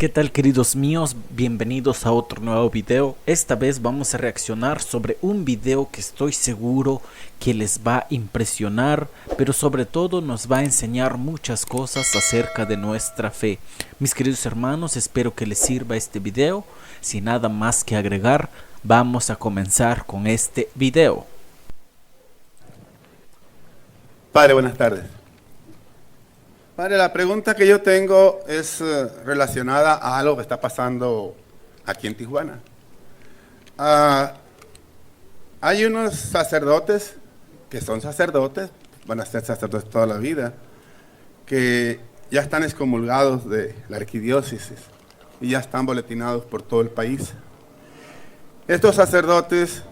¿Qué tal, queridos míos? Bienvenidos a otro nuevo video. Esta vez vamos a reaccionar sobre un video que estoy seguro que les va a impresionar, pero sobre todo nos va a enseñar muchas cosas acerca de nuestra fe. Mis queridos hermanos, espero que les sirva este video. Sin nada más que agregar, vamos a comenzar con este video. Padre, buenas tardes. Padre, la pregunta que yo tengo es relacionada a algo que está pasando aquí en Tijuana. Hay unos sacerdotes que son sacerdotes, van a ser sacerdotes toda la vida, que ya están excomulgados de la arquidiócesis y ya están boletinados por todo el país. Estos sacerdotes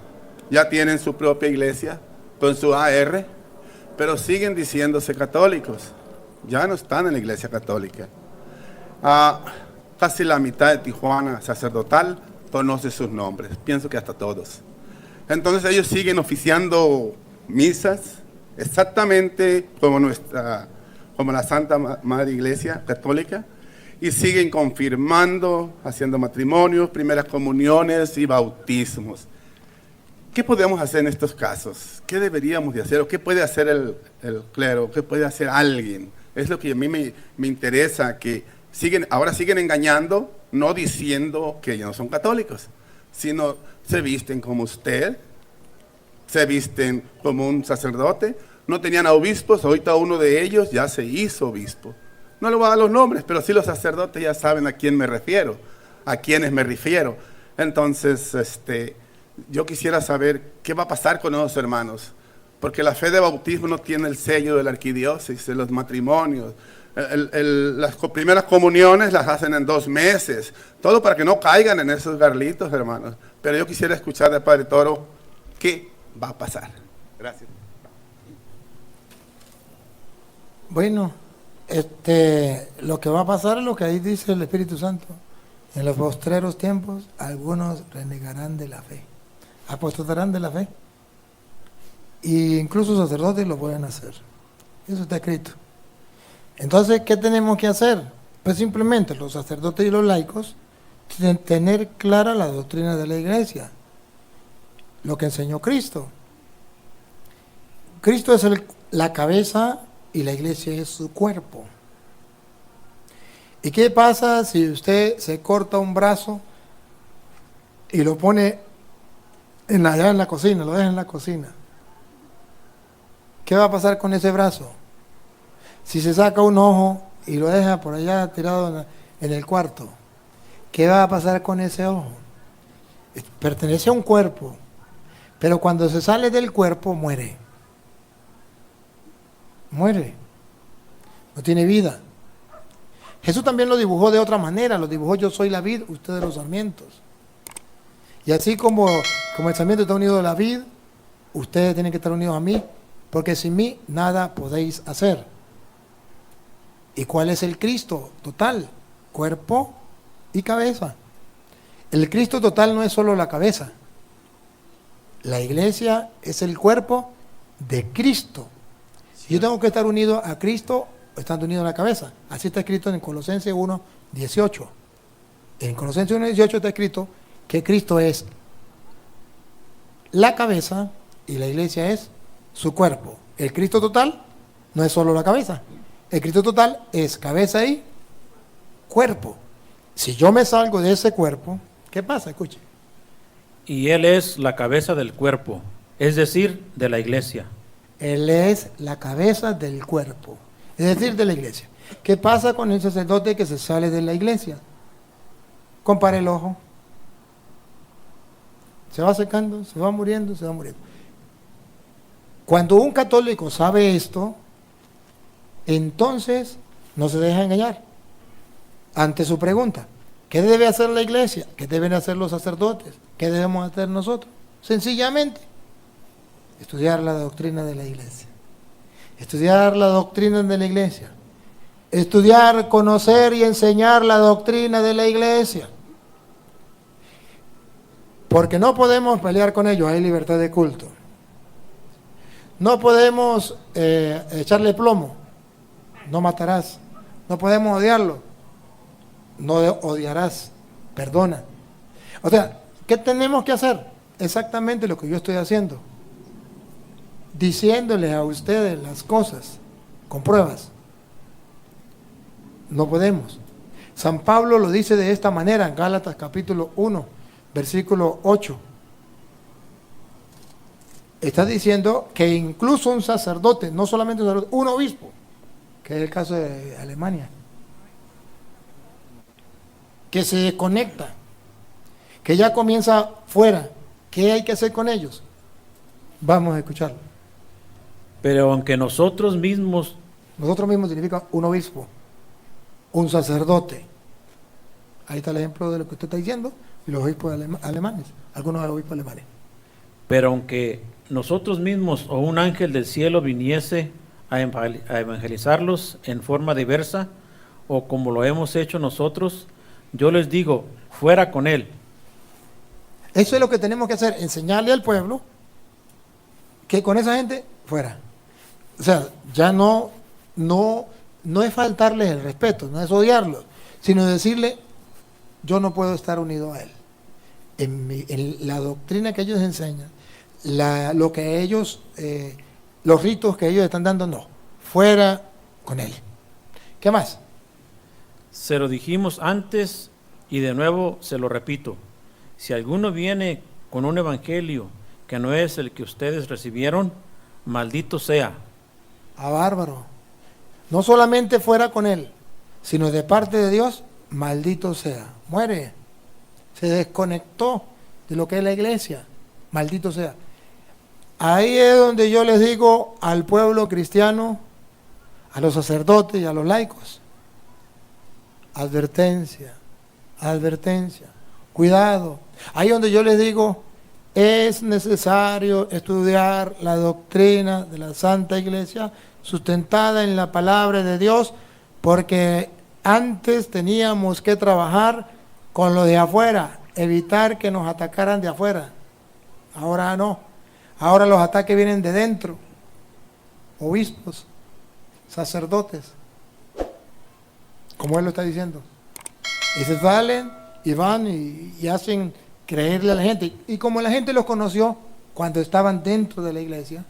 ya tienen su propia iglesia con su AR, pero siguen diciéndose católicos. Ya no están en la iglesia católica. Casi la mitad de Tijuana sacerdotal conoce sus nombres, pienso que hasta todos. Entonces ellos siguen oficiando misas exactamente como la Santa Madre Iglesia Católica, y siguen confirmando, haciendo matrimonios, primeras comuniones y bautismos. ¿Qué podemos hacer en estos casos? ¿Qué deberíamos de hacer? ¿O qué puede hacer el clero? ¿Qué puede hacer alguien? Es lo que a mí me interesa, que ahora siguen engañando, no diciendo que ellos no son católicos, sino se visten como usted, se visten como un sacerdote. No tenían a obispos, ahorita uno de ellos ya se hizo obispo. No le voy a dar los nombres, pero sí los sacerdotes ya saben a quién me refiero, a quiénes me refiero. Entonces, yo quisiera saber qué va a pasar con esos hermanos, porque la fe de bautismo no tiene el sello de la arquidiócesis, de los matrimonios. Las primeras comuniones las hacen en 2 meses, todo para que no caigan en esos garlitos, hermanos. Pero yo quisiera escuchar de Padre Toro qué va a pasar. Gracias. Bueno, lo que va a pasar es lo que ahí dice el Espíritu Santo. En los postreros tiempos, algunos renegarán de la fe, apostatarán de la fe, y incluso sacerdotes lo pueden hacer. Eso está escrito. Entonces, ¿qué tenemos que hacer? Pues simplemente los sacerdotes y los laicos tener clara la doctrina de la iglesia, lo que enseñó Cristo. Cristo es la cabeza y la iglesia es su cuerpo. ¿Y qué pasa si usted se corta un brazo y lo pone allá en la cocina, lo deja en la cocina? ¿Qué va a pasar con ese brazo? Si se saca un ojo y lo deja por allá tirado en el cuarto, ¿qué va a pasar con ese ojo? Pertenece a un cuerpo, pero cuando se sale del cuerpo muere. Muere. No tiene vida. Jesús también lo dibujó de otra manera, lo dibujó: yo soy la vid, ustedes los sarmientos. Y así como el sarmiento está unido a la vid, ustedes tienen que estar unidos a mí, porque sin mí nada podéis hacer. ¿Y cuál es el Cristo total? Cuerpo y cabeza. El Cristo total no es solo la cabeza. La iglesia es el cuerpo de Cristo. Yo tengo que estar unido a Cristo estando unido a la cabeza. Así está escrito en Colosenses 1:18. En Colosenses 1:18 está escrito que Cristo es la cabeza y la iglesia es su cuerpo. El Cristo total no es solo la cabeza. El Cristo total es cabeza y cuerpo. Si yo me salgo de ese cuerpo, ¿qué pasa? Escuche. Y Él es la cabeza del cuerpo, es decir, de la iglesia. Él es la cabeza del cuerpo, es decir, de la iglesia. ¿Qué pasa con el sacerdote que se sale de la iglesia? Compare el ojo. Se va secando, se va muriendo, se va muriendo. Cuando un católico sabe esto, entonces no se deja engañar. Ante su pregunta, ¿qué debe hacer la iglesia? ¿Qué deben hacer los sacerdotes? ¿Qué debemos hacer nosotros? Sencillamente, estudiar la doctrina de la iglesia. Estudiar la doctrina de la iglesia. Estudiar, conocer y enseñar la doctrina de la iglesia. Porque no podemos pelear con ellos, hay libertad de culto. No podemos echarle plomo, no matarás. No podemos odiarlo, no odiarás, perdona. O sea, ¿qué tenemos que hacer? Exactamente lo que yo estoy haciendo. Diciéndoles a ustedes las cosas con pruebas. No podemos. San Pablo lo dice de esta manera en Gálatas capítulo 1, versículo 8. Está diciendo que incluso un sacerdote, no solamente un sacerdote, un obispo, que es el caso de Alemania, que se desconecta, que ya comienza fuera, ¿qué hay que hacer con ellos? Vamos a escucharlo. Pero aunque nosotros mismos Significa un obispo, un sacerdote. Ahí está el ejemplo de lo que usted está diciendo, y los obispos alemanes, algunos de los obispos alemanes. Pero aunque nosotros mismos o un ángel del cielo viniese a evangelizarlos en forma diversa, o como lo hemos hecho nosotros, yo les digo, fuera con él. Eso es lo que tenemos que hacer, enseñarle al pueblo que con esa gente, fuera. O sea, ya no es faltarles el respeto, no es odiarlos, sino decirle, yo no puedo estar unido a él. En la doctrina que ellos enseñan, lo que ellos, los ritos que ellos están dando, no, fuera con él. ¿Qué más? Se lo dijimos antes y de nuevo se lo repito. Si alguno viene con un evangelio que no es el que ustedes recibieron, maldito sea. Bárbaro. No solamente fuera con él, sino de parte de Dios, maldito sea. Muere. Se desconectó de lo que es la iglesia. Maldito sea. Ahí es donde yo les digo al pueblo cristiano, a los sacerdotes y a los laicos, advertencia, advertencia, cuidado. Ahí donde yo les digo, es necesario estudiar la doctrina de la Santa Iglesia sustentada en la palabra de Dios, porque antes teníamos que trabajar con lo de afuera, evitar que nos atacaran de afuera. Ahora no, ahora los ataques vienen de dentro, obispos, sacerdotes, como él lo está diciendo. Y se salen y van y hacen creerle a la gente. Y como la gente los conoció cuando estaban dentro de la iglesia,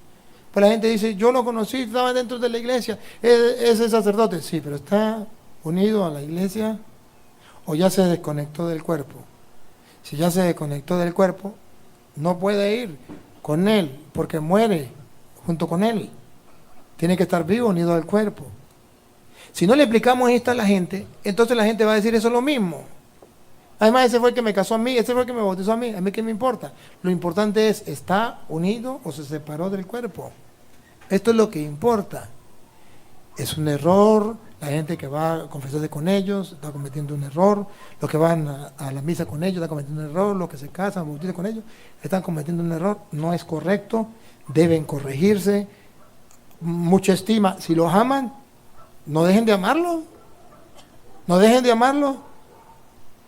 pues la gente dice, yo lo conocí, estaba dentro de la iglesia, ese sacerdote. Sí, pero está unido a la iglesia o ya se desconectó del cuerpo. Si ya se desconectó del cuerpo, no puede ir con él, porque muere junto con él. Tiene que estar vivo, unido al cuerpo. Si no le explicamos esto a la gente, entonces la gente va a decir eso es lo mismo. Además, ese fue el que me casó a mí, ese fue el que me bautizó a mí qué me importa. Lo importante es, ¿está unido o se separó del cuerpo? Esto es lo que importa. Es un error, la gente que va a confesarse con ellos está cometiendo un error, los que van a la misa con ellos están cometiendo un error, los que se casan, bautizan con ellos, están cometiendo un error, no es correcto, deben corregirse. Mucha estima, si los aman, no dejen de amarlos, no dejen de amarlos.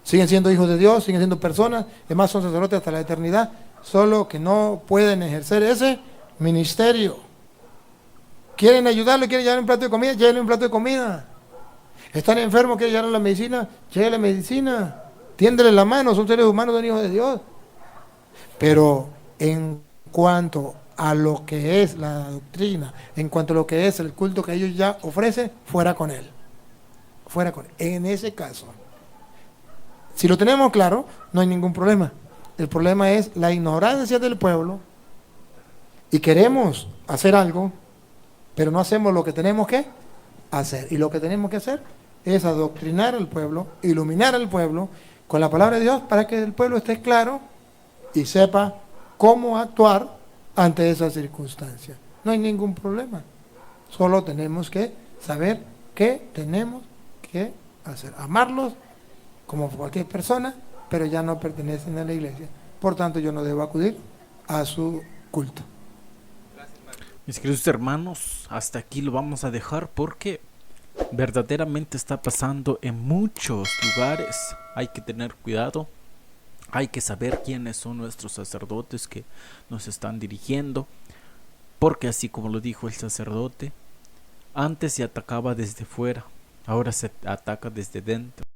Siguen siendo hijos de Dios, siguen siendo personas, además son sacerdotes hasta la eternidad, solo que no pueden ejercer ese ministerio. ¿Quieren ayudarlo? ¿Quieren llevarle un plato de comida? Llévenle un plato de comida. ¿Están enfermos? ¿Quieren llevarle la medicina? Llévenle medicina. Tiéndele la mano, son seres humanos, son hijos de Dios. Pero en cuanto a lo que es la doctrina, en cuanto a lo que es el culto que ellos ya ofrecen, fuera con él. Fuera con él. En ese caso, si lo tenemos claro, no hay ningún problema. El problema es la ignorancia del pueblo y queremos hacer algo, pero no hacemos lo que tenemos que hacer. Y lo que tenemos que hacer es adoctrinar al pueblo, iluminar al pueblo con la palabra de Dios para que el pueblo esté claro y sepa cómo actuar ante esas circunstancias. No hay ningún problema. Solo tenemos que saber qué tenemos que hacer. Amarlos como cualquier persona, pero ya no pertenecen a la iglesia. Por tanto, yo no debo acudir a su culto. Mis queridos hermanos, hasta aquí lo vamos a dejar porque verdaderamente está pasando en muchos lugares. Hay que tener cuidado. Hay que saber quiénes son nuestros sacerdotes que nos están dirigiendo. Porque así como lo dijo el sacerdote, antes se atacaba desde fuera, ahora se ataca desde dentro.